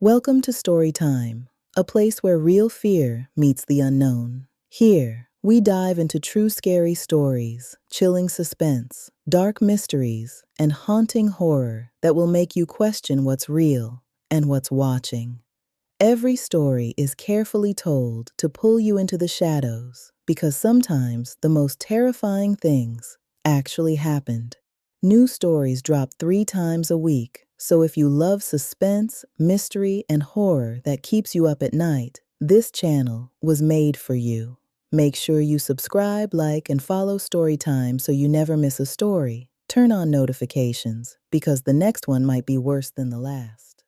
Welcome to Story Time, a place where real fear meets the unknown. Here, we dive into true scary stories, chilling suspense, dark mysteries, and haunting horror that will make you question what's real and what's watching. Every story is carefully told to pull you into the shadows because sometimes the most terrifying things actually happened. New stories drop 3 times a week, so if you love suspense, mystery, and horror that keeps you up at night, this channel was made for you. Make sure you subscribe, like, and follow Storytime so you never miss a story. Turn on notifications because the next one might be worse than the last.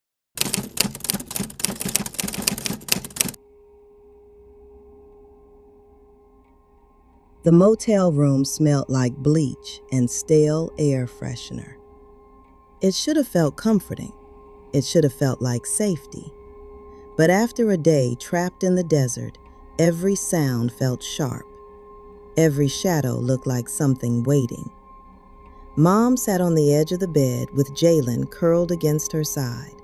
The motel room smelled like bleach and stale air freshener. It should have felt comforting. It should have felt like safety. But after a day trapped in the desert, every sound felt sharp. Every shadow looked like something waiting. Mom sat on the edge of the bed with Jalen curled against her side.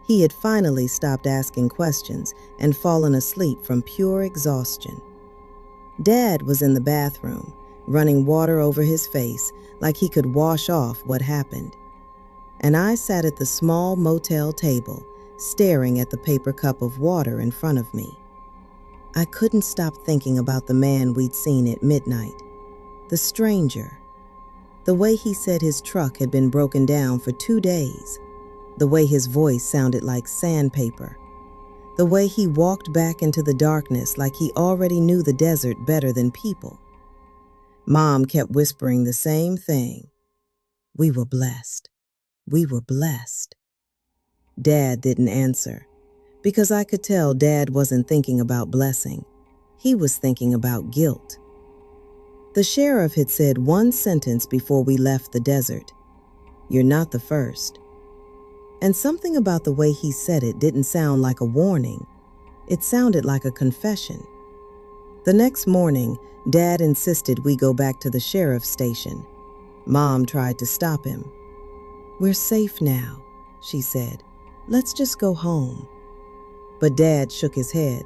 He had finally stopped asking questions and fallen asleep from pure exhaustion. Dad was in the bathroom, running water over his face like he could wash off what happened. And I sat at the small motel table, staring at the paper cup of water in front of me. I couldn't stop thinking about the man we'd seen at midnight, the stranger. The way he said his truck had been broken down for 2 days, the way his voice sounded like sandpaper, the way he walked back into the darkness like he already knew the desert better than people. Mom kept whispering the same thing. We were blessed. We were blessed. Dad didn't answer, because I could tell Dad wasn't thinking about blessing. He was thinking about guilt. The sheriff had said one sentence before we left the desert. You're not the first. And something about the way he said it didn't sound like a warning. It sounded like a confession. The next morning, Dad insisted we go back to the sheriff's station. Mom tried to stop him. We're safe now, she said. Let's just go home. But Dad shook his head.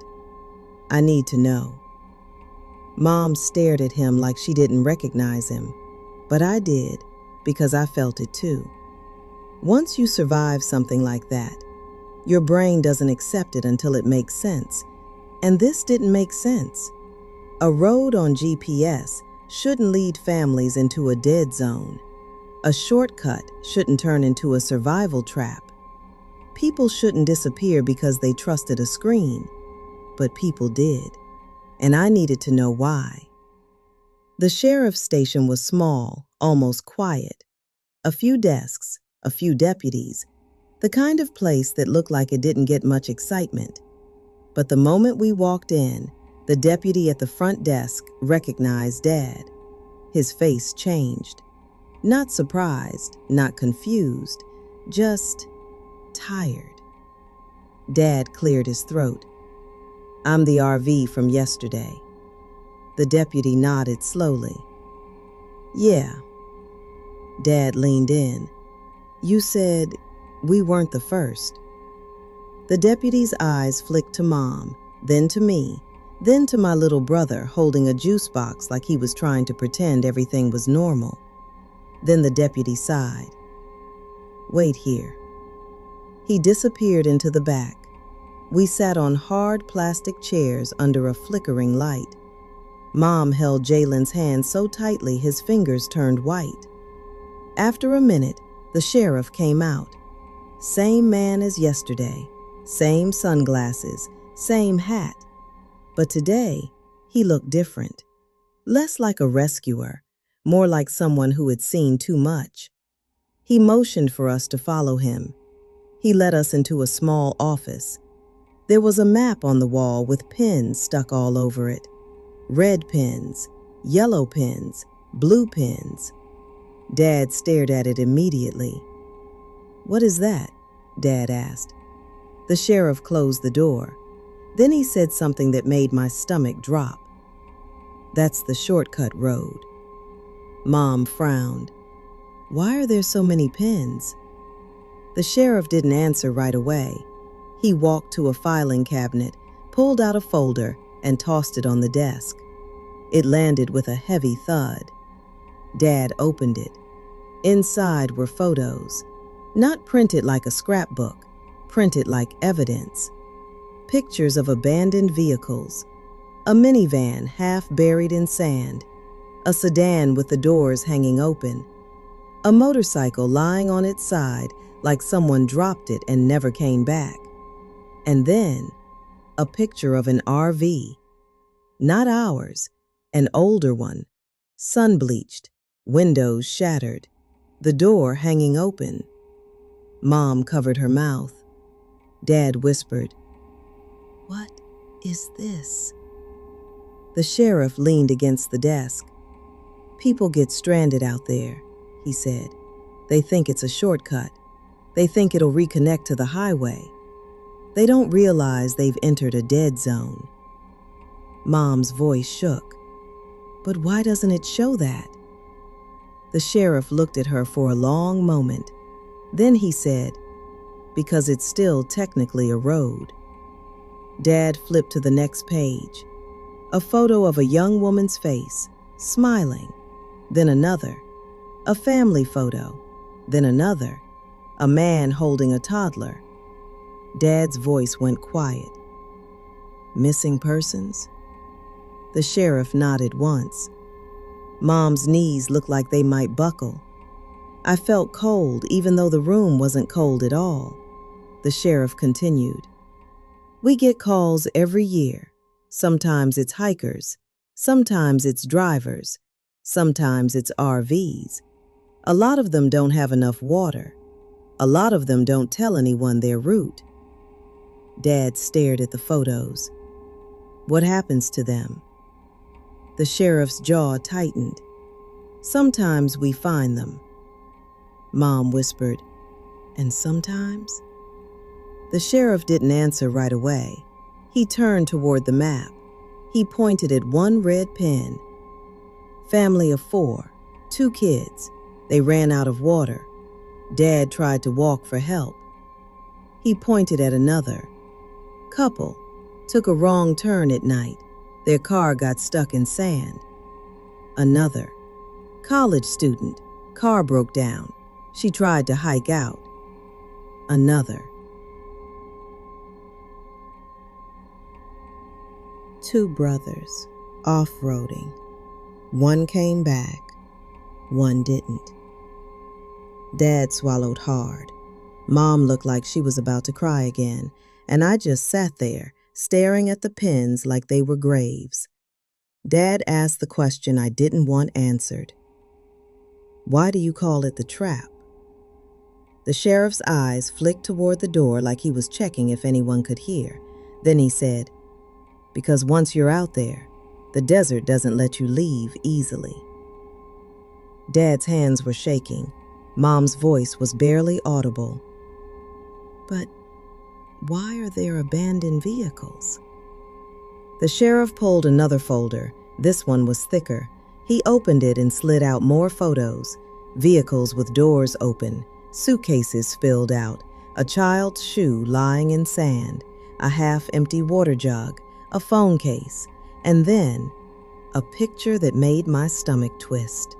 I need to know. Mom stared at him like she didn't recognize him, but I did because I felt it too. Once you survive something like that, your brain doesn't accept it until it makes sense. And this didn't make sense. A road on GPS shouldn't lead families into a dead zone. A shortcut shouldn't turn into a survival trap. People shouldn't disappear because they trusted a screen, but people did, and I needed to know why. The sheriff's station was small, almost quiet. A few desks, a few deputies, the kind of place that looked like it didn't get much excitement. But the moment we walked in, the deputy at the front desk recognized Dad. His face changed. Not surprised, not confused, just tired. Dad cleared his throat. I'm the RV from yesterday. The deputy nodded slowly. Yeah. Dad leaned in. You said we weren't the first. The deputy's eyes flicked to Mom, then to me, then to my little brother holding a juice box like he was trying to pretend everything was normal. Then the deputy sighed. Wait here. He disappeared into the back. We sat on hard plastic chairs under a flickering light. Mom held Jalen's hand so tightly his fingers turned white. After a minute, the sheriff came out. Same man as yesterday, same sunglasses, same hat. But today, he looked different. Less like a rescuer, more like someone who had seen too much. He motioned for us to follow him. He led us into a small office. There was a map on the wall with pins stuck all over it. Red pins, yellow pins, blue pins. Dad stared at it immediately. What is that? Dad asked. The sheriff closed the door. Then he said something that made my stomach drop. That's the shortcut road. Mom frowned. Why are there so many pins? The sheriff didn't answer right away. He walked to a filing cabinet, pulled out a folder, and tossed it on the desk. It landed with a heavy thud. Dad opened it. Inside were photos, not printed like a scrapbook, printed like evidence. Pictures of abandoned vehicles, a minivan half buried in sand, a sedan with the doors hanging open, a motorcycle lying on its side like someone dropped it and never came back. And then, a picture of an RV. Not ours, an older one, sun-bleached, windows shattered, the door hanging open. Mom covered her mouth. Dad whispered, "What is this?" The sheriff leaned against the desk. "People get stranded out there," he said. "They think it's a shortcut. They think it'll reconnect to the highway. They don't realize they've entered a dead zone." Mom's voice shook. "But why doesn't it show that?" The sheriff looked at her for a long moment. Then he said, "Because it's still technically a road." Dad flipped to the next page. A photo of a young woman's face, smiling. Then another. A family photo. Then another. A man holding a toddler. Dad's voice went quiet. "Missing persons?" The sheriff nodded once. Mom's knees looked like they might buckle. I felt cold even though the room wasn't cold at all. The sheriff continued. "We get calls every year. Sometimes it's hikers. Sometimes it's drivers. Sometimes it's RVs. A lot of them don't have enough water. A lot of them don't tell anyone their route." Dad stared at the photos. "What happens to them?" The sheriff's jaw tightened. "Sometimes we find them." Mom whispered, "And sometimes?" The sheriff didn't answer right away. He turned toward the map. He pointed at one red pin. "Family of 4, 2 kids. They ran out of water. Dad tried to walk for help." He pointed at another. "Couple. Took a wrong turn at night. Their car got stuck in sand." Another. "College student. Car broke down. She tried to hike out." Another. 2 brothers, off-roading. One came back, one didn't. Dad swallowed hard. Mom looked like she was about to cry again, and I just sat there, staring at the pins like they were graves. Dad asked the question I didn't want answered. "Why do you call it the trap?" The sheriff's eyes flicked toward the door like he was checking if anyone could hear. Then he said, "Because once you're out there, the desert doesn't let you leave easily." Dad's hands were shaking. Mom's voice was barely audible. "But why are there abandoned vehicles?" The sheriff pulled another folder. This one was thicker. He opened it and slid out more photos. Vehicles with doors open, suitcases spilled out, a child's shoe lying in sand, a half-empty water jug, a phone case, and then a picture that made my stomach twist.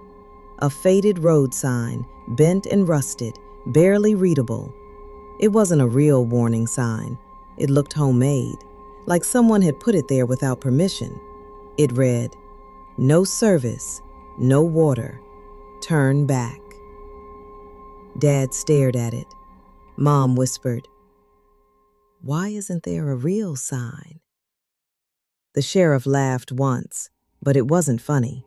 A faded road sign, bent and rusted, barely readable. It wasn't a real warning sign. It looked homemade, like someone had put it there without permission. It read, "No service, no water, turn back." Dad stared at it. Mom whispered, "Why isn't there a real sign?" The sheriff laughed once, but it wasn't funny.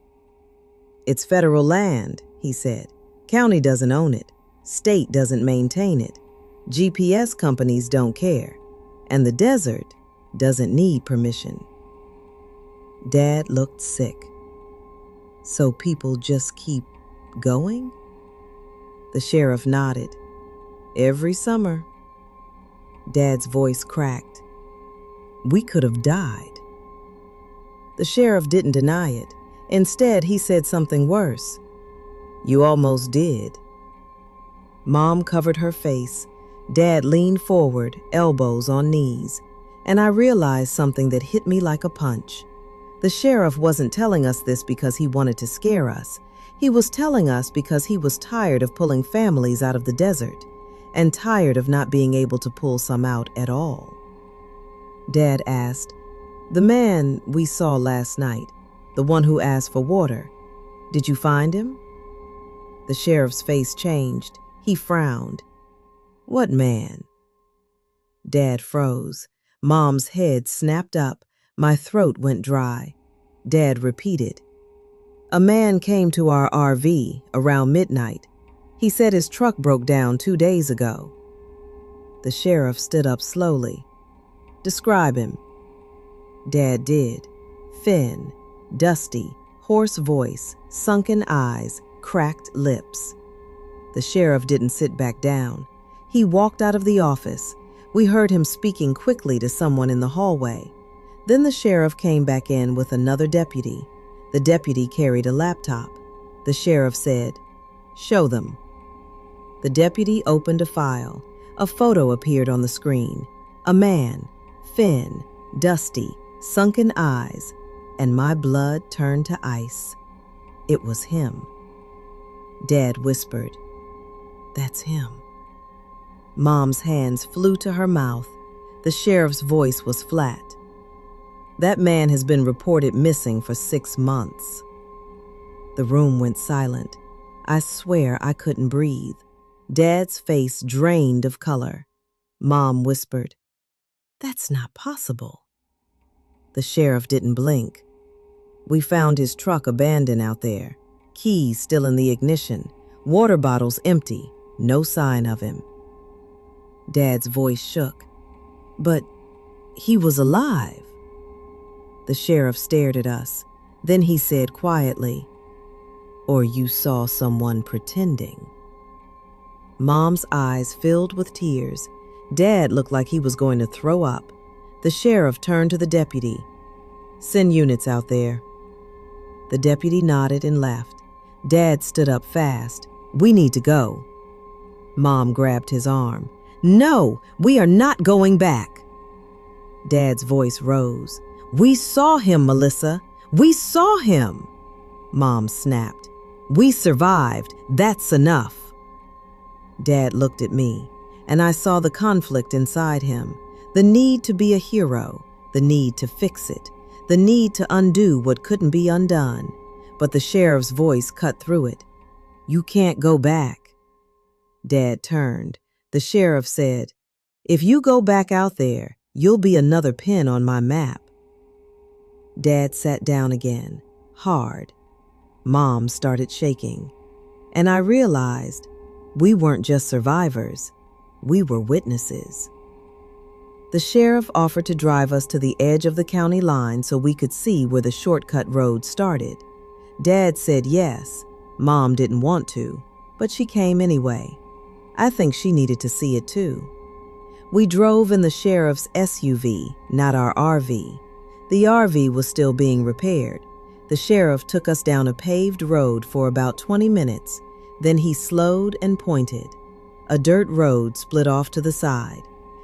"It's federal land," he said. "County doesn't own it. State doesn't maintain it. GPS companies don't care. And the desert doesn't need permission." Dad looked sick. "So people just keep going?" The sheriff nodded. "Every summer." Dad's voice cracked. "We could have died." The sheriff didn't deny it. Instead, he said something worse. "You almost did." Mom covered her face. Dad leaned forward, elbows on knees, and I realized something that hit me like a punch. The sheriff wasn't telling us this because he wanted to scare us. He was telling us because he was tired of pulling families out of the desert and tired of not being able to pull some out at all. Dad asked, "The man we saw last night, the one who asked for water, did you find him?" The sheriff's face changed. He frowned. "What man?" Dad froze. Mom's head snapped up. My throat went dry. Dad repeated, "A man came to our RV around midnight. He said his truck broke down 2 days ago." The sheriff stood up slowly. "Describe him." Dad did. Thin, dusty, hoarse voice, sunken eyes, cracked lips. The sheriff didn't sit back down. He walked out of the office. We heard him speaking quickly to someone in the hallway. Then the sheriff came back in with another deputy. The deputy carried a laptop. The sheriff said, "Show them." The deputy opened a file. A photo appeared on the screen. A man, thin, dusty, sunken eyes, and my blood turned to ice. It was him. Dad whispered, "That's him." Mom's hands flew to her mouth. The sheriff's voice was flat. "That man has been reported missing for 6 months." The room went silent. I swear I couldn't breathe. Dad's face drained of color. Mom whispered, "That's not possible." The sheriff didn't blink. "We found his truck abandoned out there, keys still in the ignition, water bottles empty, no sign of him." Dad's voice shook. "But he was alive." The sheriff stared at us. Then he said quietly, "Or you saw someone pretending." Mom's eyes filled with tears. Dad looked like he was going to throw up. The sheriff turned to the deputy. "Send units out there." The deputy nodded and left. Dad stood up fast. "We need to go." Mom grabbed his arm. "No, we are not going back." Dad's voice rose. "We saw him, Melissa. We saw him." Mom snapped. "We survived. That's enough." Dad looked at me, and I saw the conflict inside him, the need to be a hero, the need to fix it, the need to undo what couldn't be undone. But the sheriff's voice cut through it. "You can't go back." Dad turned. The sheriff said, "If you go back out there, you'll be another pin on my map." Dad sat down again, hard. Mom started shaking. And I realized we weren't just survivors, we were witnesses. The sheriff offered to drive us to the edge of the county line so we could see where the shortcut road started. Dad said yes. Mom didn't want to, but she came anyway. I think she needed to see it too. We drove in the sheriff's SUV, not our RV. The RV was still being repaired. The sheriff took us down a paved road for about 20 minutes. Then he slowed and pointed. A dirt road split off to the side.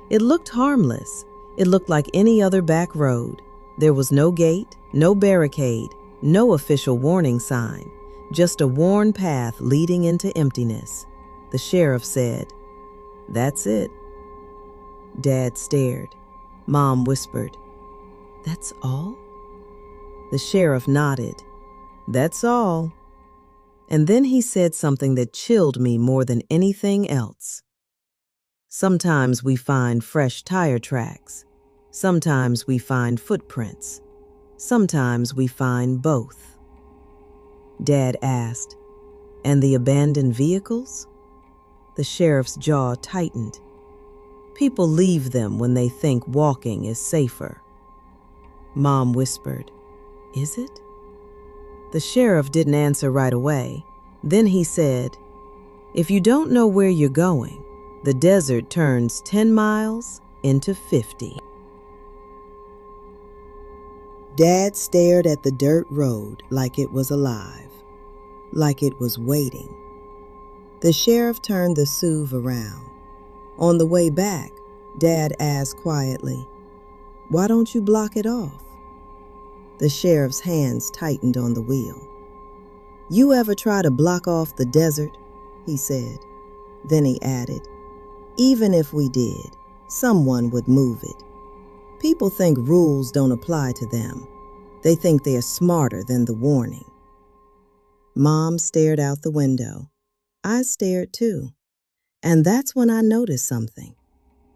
It looked harmless. It looked like any other back road. There was no gate, no barricade, no official warning sign, just a worn path leading into emptiness. The sheriff said, "That's it." Dad stared. Mom whispered, "That's all?" The sheriff nodded. "That's all." And then he said something that chilled me more than anything else. "Sometimes we find fresh tire tracks. Sometimes we find footprints. Sometimes we find both." Dad asked, "And the abandoned vehicles?" The sheriff's jaw tightened. "People leave them when they think walking is safer." Mom whispered, "Is it?" The sheriff didn't answer right away. Then he said, "If you don't know where you're going, the desert turns 10 miles into 50. Dad stared at the dirt road like it was alive, like it was waiting. The sheriff turned the SUV around. On the way back, Dad asked quietly, "Why don't you block it off?" The sheriff's hands tightened on the wheel. "You ever try to block off the desert?" he said. Then he added, "Even if we did, someone would move it. People think rules don't apply to them. They think they are smarter than the warning." Mom stared out the window. I stared too. And that's when I noticed something.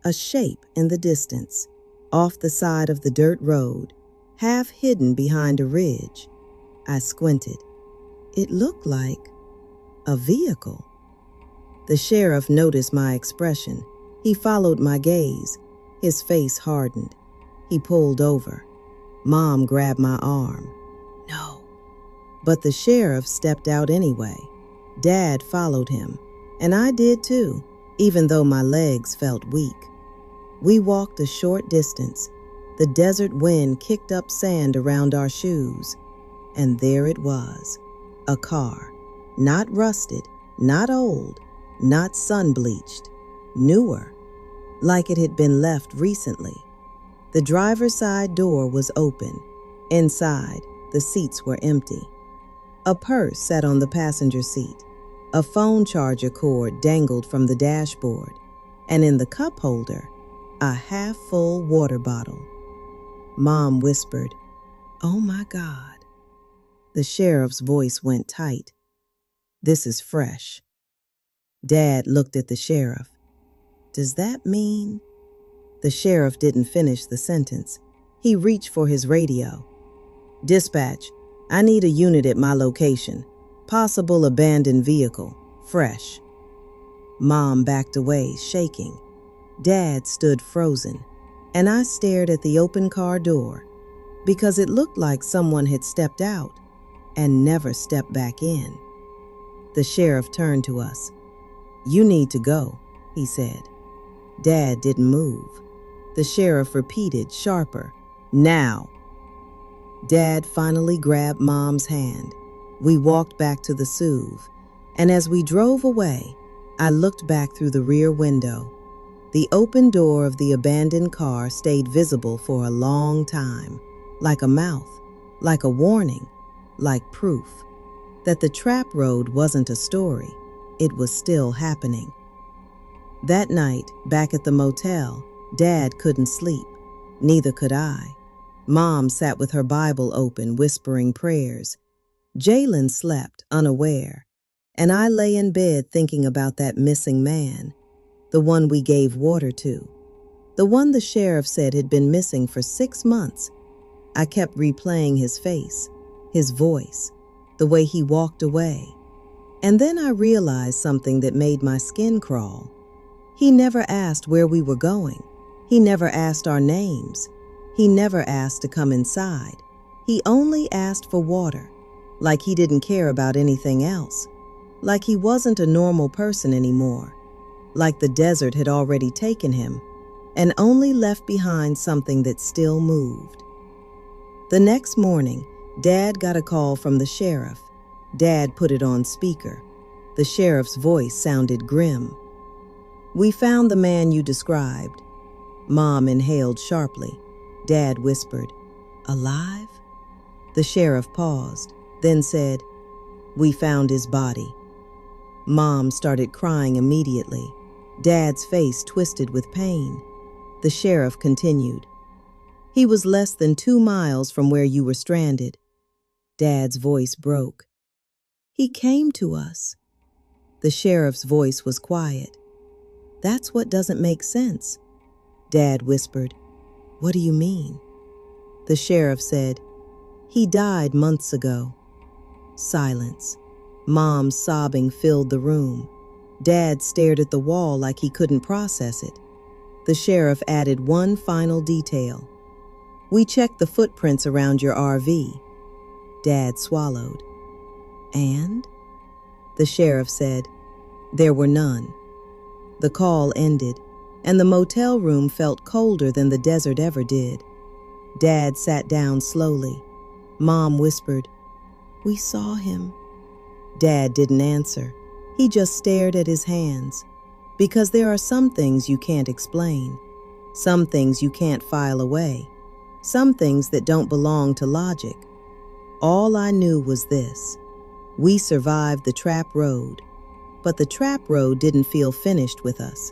A shape in the distance, off the side of the dirt road, half hidden behind a ridge. I squinted. It looked like a vehicle. The sheriff noticed my expression. He followed my gaze. His face hardened. He pulled over. Mom grabbed my arm. "No." But the sheriff stepped out anyway. Dad followed him, and I did too, even though my legs felt weak. We walked a short distance. The desert wind kicked up sand around our shoes, and there it was, a car, not rusted, not old, not sun-bleached, newer, like it had been left recently. The driver's side door was open. Inside, the seats were empty. A purse sat on the passenger seat. A phone charger cord dangled from the dashboard, and in the cup holder, a half-full water bottle. Mom whispered, "Oh my God." The sheriff's voice went tight. "This is fresh." Dad looked at the sheriff. "Does that mean?" The sheriff didn't finish the sentence. He reached for his radio. "Dispatch, I need a unit at my location. Possible abandoned vehicle. Fresh." Mom backed away, shaking. Dad stood frozen, and I stared at the open car door because it looked like someone had stepped out and never stepped back in. The sheriff turned to us. "You need to go," he said. Dad didn't move. The sheriff repeated, sharper, "Now." Dad finally grabbed Mom's hand. We walked back to the SUV, and as we drove away, I looked back through the rear window. The open door of the abandoned car stayed visible for a long time, like a mouth, like a warning, like proof that the trap road wasn't a story, it was still happening. That night, back at the motel, Dad couldn't sleep. Neither could I. Mom sat with her Bible open, whispering prayers. Jalen slept, unaware, and I lay in bed thinking about that missing man, the one we gave water to, the one the sheriff said had been missing for 6 months. I kept replaying his face, his voice, the way he walked away. And then I realized something that made my skin crawl. He never asked where we were going. He never asked our names. He never asked to come inside. He only asked for water, like he didn't care about anything else, like he wasn't a normal person anymore, like the desert had already taken him and only left behind something that still moved. The next morning, Dad got a call from the sheriff. Dad put it on speaker. The sheriff's voice sounded grim. "We found the man you described." Mom inhaled sharply. Dad whispered, "Alive?" The sheriff paused, then said, "We found his body." Mom started crying immediately. Dad's face twisted with pain. The sheriff continued, "He was less than 2 miles from where you were stranded." Dad's voice broke. "He came to us." The sheriff's voice was quiet. "That's what doesn't make sense." Dad whispered, "What do you mean?" The sheriff said, "He died months ago." Silence. Mom's sobbing filled the room. Dad stared at the wall like he couldn't process it. The sheriff added one final detail. "We checked the footprints around your RV." Dad swallowed. "And?" The sheriff said, "There were none." The call ended, and the motel room felt colder than the desert ever did. Dad sat down slowly. Mom whispered, "We saw him." Dad didn't answer. He just stared at his hands. Because there are some things you can't explain, some things you can't file away, some things that don't belong to logic. All I knew was this: we survived the trap road, but the trap road didn't feel finished with us.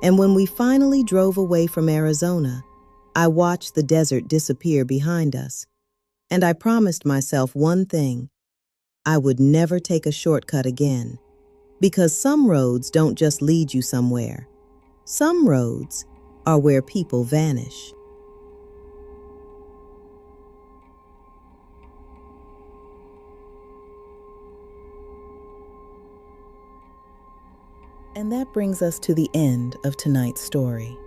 And when we finally drove away from Arizona, I watched the desert disappear behind us. And I promised myself one thing: I would never take a shortcut again. Because some roads don't just lead you somewhere. Some roads are where people vanish. And that brings us to the end of tonight's story.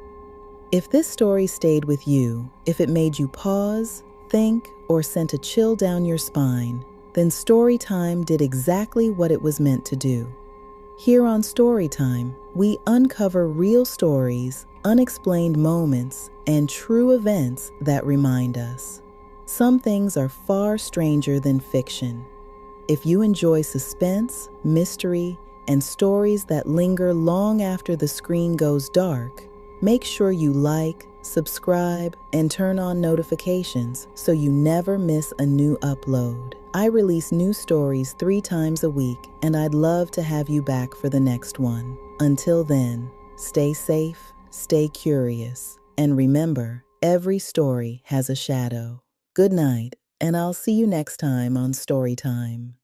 If this story stayed with you, if it made you pause, think, or sent a chill down your spine, then Story Time did exactly what it was meant to do. Here on Story Time, we uncover real stories, unexplained moments, and true events that remind us. Some things are far stranger than fiction. If you enjoy suspense, mystery, and stories that linger long after the screen goes dark, make sure you like, subscribe, and turn on notifications so you never miss a new upload. I release new stories 3 times a week, and I'd love to have you back for the next one. Until then, stay safe, stay curious, and remember, every story has a shadow. Good night, and I'll see you next time on Story Time.